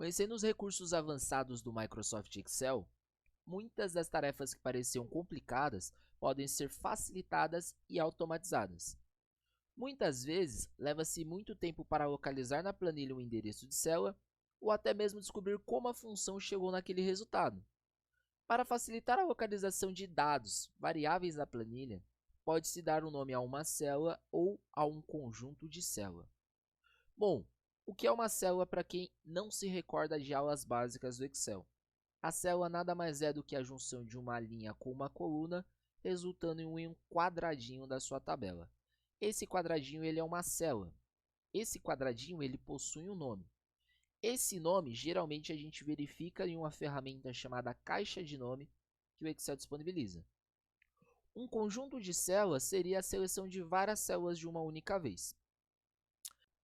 Conhecendo os recursos avançados do Microsoft Excel, muitas das tarefas que pareciam complicadas podem ser facilitadas e automatizadas. Muitas vezes, leva-se muito tempo para localizar na planilha um endereço de célula ou até mesmo descobrir como a função chegou naquele resultado. Para facilitar a localização de dados variáveis na planilha, pode-se dar um nome a uma célula ou a um conjunto de célula. Bom, o que é uma célula para quem não se recorda de aulas básicas do Excel? A célula nada mais é do que a junção de uma linha com uma coluna, resultando em um quadradinho da sua tabela. Esse quadradinho ele é uma célula. Esse quadradinho ele possui um nome. Esse nome geralmente a gente verifica em uma ferramenta chamada caixa de nome que o Excel disponibiliza. Um conjunto de células seria a seleção de várias células de uma única vez.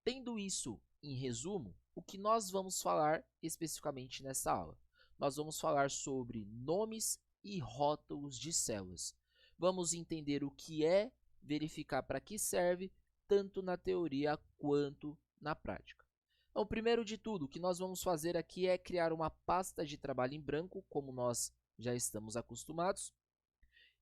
Tendo isso em resumo, o que nós vamos falar especificamente nessa aula? Nós vamos falar sobre nomes e rótulos de células. Vamos entender o que é, verificar para que serve, tanto na teoria quanto na prática. Então, primeiro de tudo, o que nós vamos fazer aqui é criar uma pasta de trabalho em branco, como nós já estamos acostumados,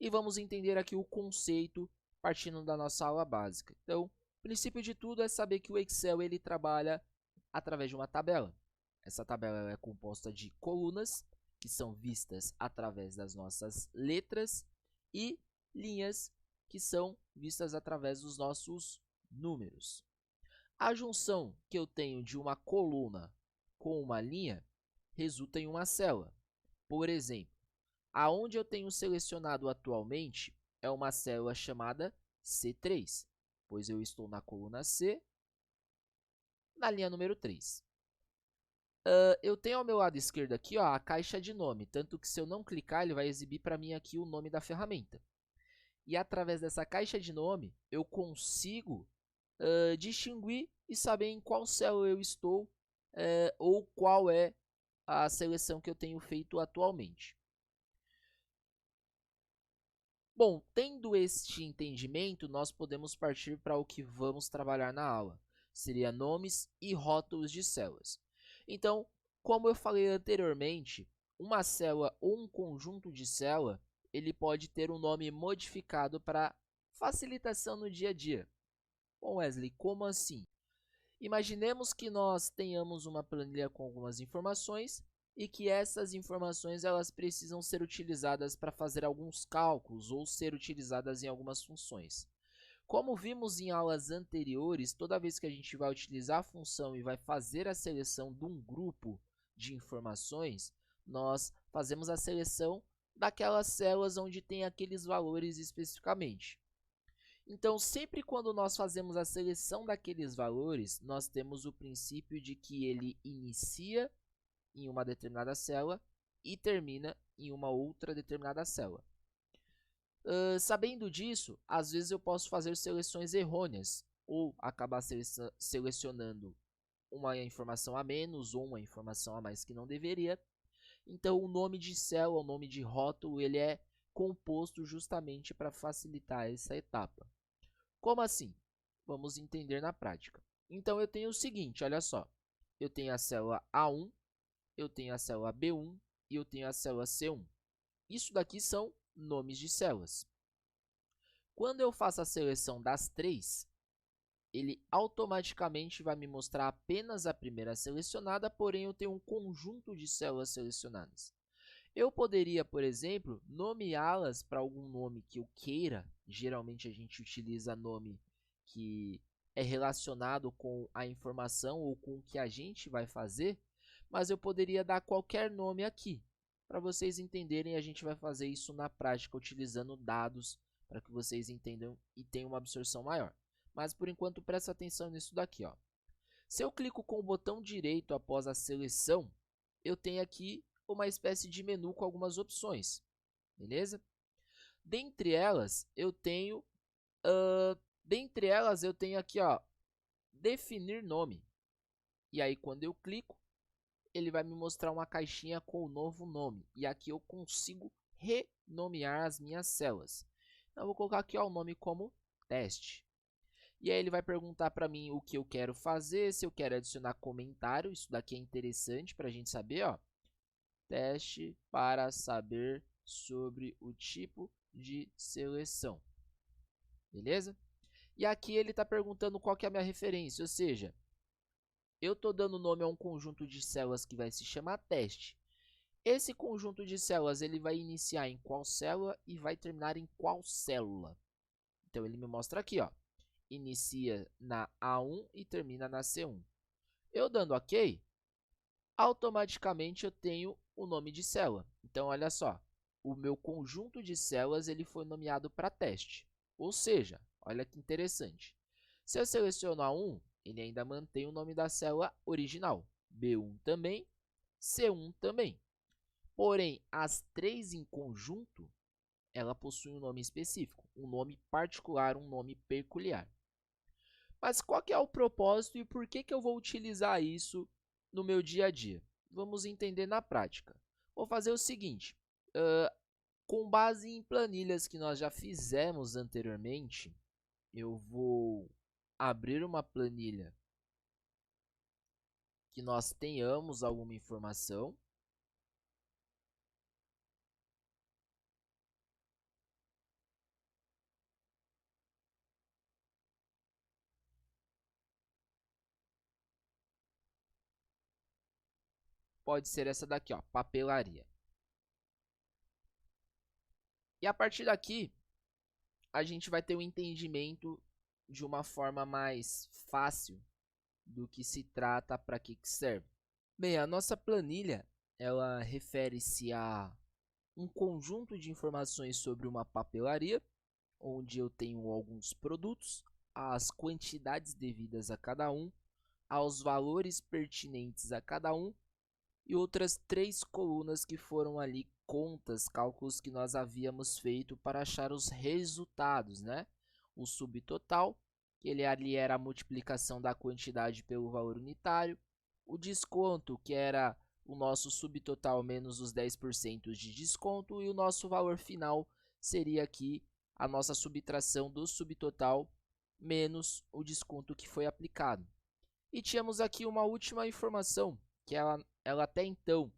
e vamos entender aqui o conceito partindo da nossa aula básica. Então, o princípio de tudo é saber que o Excel ele trabalha através de uma tabela. Essa tabela é composta de colunas, que são vistas através das nossas letras, e linhas, que são vistas através dos nossos números. A junção que eu tenho de uma coluna com uma linha resulta em uma célula. Por exemplo, aonde eu tenho selecionado atualmente é uma célula chamada C3, pois eu estou na coluna C, na linha número 3. Eu tenho ao meu lado esquerdo aqui a caixa de nome, tanto que se eu não clicar, ele vai exibir para mim aqui o nome da ferramenta. E através dessa caixa de nome, eu consigo distinguir e saber em qual célula eu estou ou qual é a seleção que eu tenho feito atualmente. Bom, tendo este entendimento, nós podemos partir para o que vamos trabalhar na aula. Seria nomes e rótulos de células. Então, como eu falei anteriormente, uma célula ou um conjunto de célula, ele pode ter um nome modificado para facilitação no dia a dia. Bom, Wesley, como assim? Imaginemos que nós tenhamos uma planilha com algumas informações e que essas informações elas precisam ser utilizadas para fazer alguns cálculos ou ser utilizadas em algumas funções. Como vimos em aulas anteriores, toda vez que a gente vai utilizar a função e vai fazer a seleção de um grupo de informações, nós fazemos a seleção daquelas células onde tem aqueles valores especificamente. Então, sempre quando nós fazemos a seleção daqueles valores, nós temos o princípio de que ele inicia em uma determinada célula e termina em uma outra determinada célula. Sabendo disso, às vezes eu posso fazer seleções errôneas ou acabar selecionando uma informação a menos ou uma informação a mais que não deveria. Então, o nome de célula, o nome de rótulo, ele é composto justamente para facilitar essa etapa. Como assim? Vamos entender na prática. Então, eu tenho o seguinte, olha só. Eu tenho a célula A1, eu tenho a célula B1 e eu tenho a célula C1. Isso daqui são nomes de células. Quando eu faço a seleção das três, ele automaticamente vai me mostrar apenas a primeira selecionada, porém eu tenho um conjunto de células selecionadas. Eu poderia, por exemplo, nomeá-las para algum nome que eu queira. Geralmente a gente utiliza nome que é relacionado com a informação ou com o que a gente vai fazer, mas eu poderia dar qualquer nome aqui. Para vocês entenderem, a gente vai fazer isso na prática utilizando dados para que vocês entendam e tenham uma absorção maior. Mas por enquanto presta atenção nisso daqui, ó. Se eu clico com o botão direito após a seleção, eu tenho aqui uma espécie de menu com algumas opções, beleza? Dentre elas eu tenho aqui, ó, definir nome. E aí quando eu clico, ele vai me mostrar uma caixinha com o novo nome. E aqui eu consigo renomear as minhas células. Então eu vou colocar aqui ó, o nome como teste. E aí ele vai perguntar para mim o que eu quero fazer, se eu quero adicionar comentário. Isso daqui é interessante para a gente saber, ó. Teste para saber sobre o tipo de seleção. Beleza? E aqui ele está perguntando qual que é a minha referência, ou seja, eu estou dando nome a um conjunto de células que vai se chamar teste. Esse conjunto de células ele vai iniciar em qual célula e vai terminar em qual célula. Então ele me mostra aqui, ó, inicia na A1 e termina na C1. Eu dando OK, automaticamente eu tenho o nome de célula. Então olha só, o meu conjunto de células ele foi nomeado para teste. Ou seja, olha que interessante. Se eu seleciono A1, ele ainda mantém o nome da célula original. B1 também, C1 também. Porém, as três em conjunto, ela possui um nome específico, um nome particular, um nome peculiar. Mas qual que é o propósito e por que eu vou utilizar isso no meu dia a dia? Vamos entender na prática. Vou fazer o seguinte, com base em planilhas que nós já fizemos anteriormente, eu vou abrir uma planilha que nós tenhamos alguma informação. Pode ser essa daqui, ó, papelaria. E a partir daqui, a gente vai ter um entendimento de uma forma mais fácil do que se trata, para que serve. Bem, a nossa planilha, ela refere-se a um conjunto de informações sobre uma papelaria, onde eu tenho alguns produtos, as quantidades devidas a cada um, aos valores pertinentes a cada um e outras 3 colunas que foram ali contas, cálculos que nós havíamos feito para achar os resultados, né? O subtotal, que ele ali era a multiplicação da quantidade pelo valor unitário, o desconto, que era o nosso subtotal menos os 10% de desconto, e o nosso valor final seria aqui a nossa subtração do subtotal menos o desconto que foi aplicado. E tínhamos aqui uma última informação, que ela até então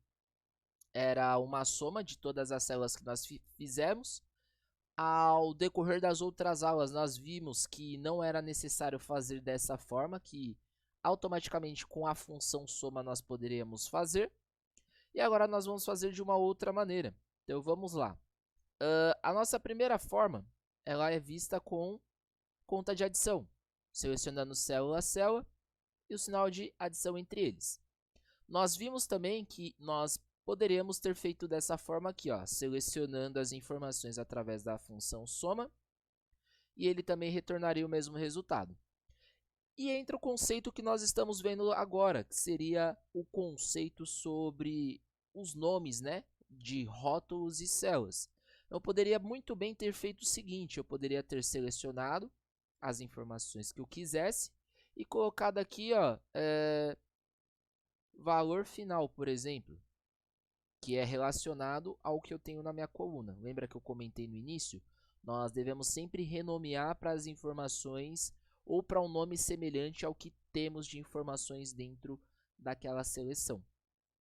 era uma soma de todas as células que nós fizemos. Ao decorrer das outras aulas, nós vimos que não era necessário fazer dessa forma, que automaticamente com a função soma nós poderíamos fazer. E agora nós vamos fazer de uma outra maneira. Então vamos lá. A nossa primeira forma, ela é vista com conta de adição, selecionando célula a célula e o sinal de adição entre eles. Nós vimos também que nós poderíamos ter feito dessa forma aqui, ó, selecionando as informações através da função soma, e ele também retornaria o mesmo resultado. E entra o conceito que nós estamos vendo agora, que seria o conceito sobre os nomes, né, de rótulos e células. Eu poderia muito bem ter feito o seguinte, eu poderia ter selecionado as informações que eu quisesse e colocado aqui, ó, valor final, por exemplo, que é relacionado ao que eu tenho na minha coluna. Lembra que eu comentei no início? Nós devemos sempre renomear para as informações ou para um nome semelhante ao que temos de informações dentro daquela seleção.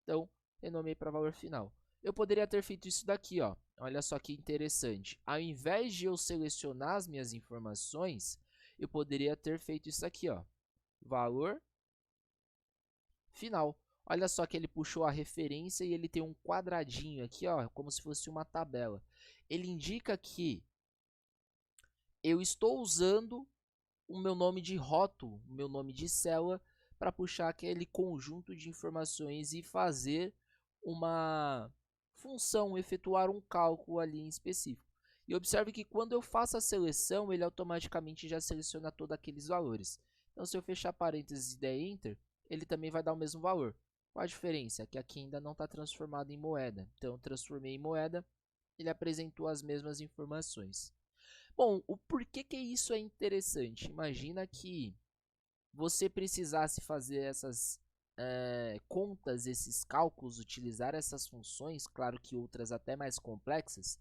Então, renomeei para valor final. Eu poderia ter feito isso daqui, ó. Olha só que interessante. Ao invés de eu selecionar as minhas informações, eu poderia ter feito isso aqui, ó. Valor final. Olha só que ele puxou a referência e ele tem um quadradinho aqui, ó, como se fosse uma tabela. Ele indica que eu estou usando o meu nome de rótulo, o meu nome de célula, para puxar aquele conjunto de informações e fazer uma função, efetuar um cálculo ali em específico. E observe que quando eu faço a seleção, ele automaticamente já seleciona todos aqueles valores. Então, se eu fechar parênteses e der Enter, ele também vai dar o mesmo valor. Qual a diferença? É que aqui ainda não está transformado em moeda. Então, eu transformei em moeda, ele apresentou as mesmas informações. Bom, o porquê que isso é interessante? Imagina que você precisasse fazer essas contas, esses cálculos, utilizar essas funções, claro que outras até mais complexas,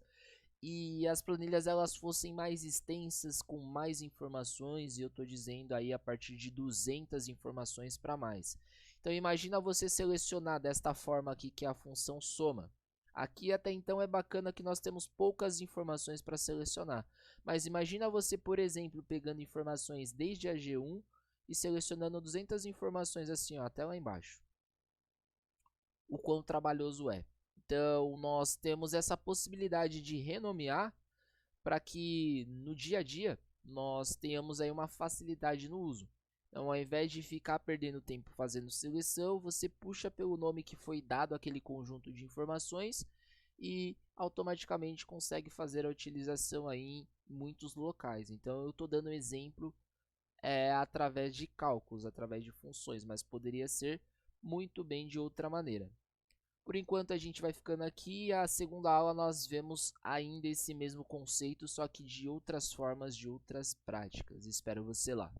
e as planilhas elas fossem mais extensas, com mais informações, e eu estou dizendo aí a partir de 200 informações para mais. Então imagina você selecionar desta forma aqui, que é a função soma. Aqui até então é bacana que nós temos poucas informações para selecionar, mas imagina você, por exemplo, pegando informações desde a G1 e selecionando 200 informações assim, ó, até lá embaixo. O quão trabalhoso é. Então, nós temos essa possibilidade de renomear para que no dia a dia nós tenhamos aí uma facilidade no uso. Então, ao invés de ficar perdendo tempo fazendo seleção, você puxa pelo nome que foi dado àquele conjunto de informações e automaticamente consegue fazer a utilização aí em muitos locais. Então, eu estou dando um exemplo através de cálculos, através de funções, mas poderia ser muito bem de outra maneira. Por enquanto a gente vai ficando aqui, a segunda aula nós vemos ainda esse mesmo conceito, só que de outras formas, de outras práticas. Espero você lá.